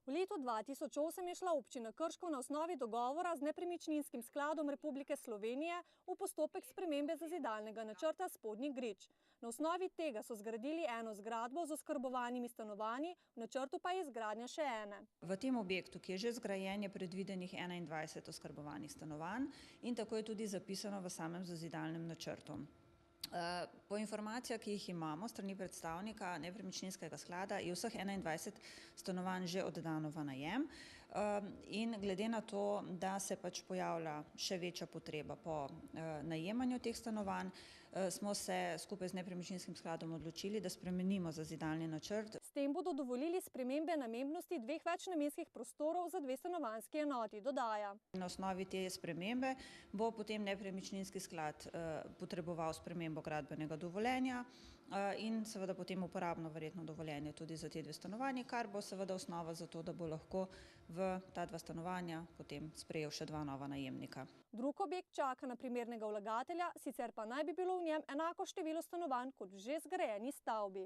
V letu 2008 je šla občina Krško na osnovi dogovora z Nepremičninskim skladom Republike Slovenije v postopek spremembe zazidalnega načrta Spodnjih Grič. Na osnovi tega so zgradili eno zgradbo z oskrbovanimi stanovanji, v načrtu pa je izgradnja še ene. V tem objektu, ki je že zgrajen, je predvidenih 21 oskrbovanih stanovanj in tako je tudi zapisano v samem zazidalnem načrtu. Po informacijah, ki jih imamo strani predstavnika Nepremičninskega sklada, je vseh 21 stanovanj že oddano v najem in glede na to, da se pač pojavlja še večja potreba po najemanju teh stanovanj, smo se skupaj z Nepremičninskim skladom odločili, da spremenimo zazidalni načrt. S tem bodo dovolili spremembe namembnosti dveh večnamenskih prostorov za dve stanovanjski enoti, dodaja. Na osnovi te spremembe bo potem Nepremičninski sklad potreboval spremembo gradbenega dovoljenja in seveda potem uporabno verjetno dovoljenje tudi za te dve stanovanji, kar bo seveda osnova za to, da bo lahko v ta dva stanovanja potem sprejel še dva nova najemnika. Drug objekt čaka na primernega vlagatelja, sicer pa naj bi bilo v njem enako število stanovanj kot v že zgrajeni stavbi.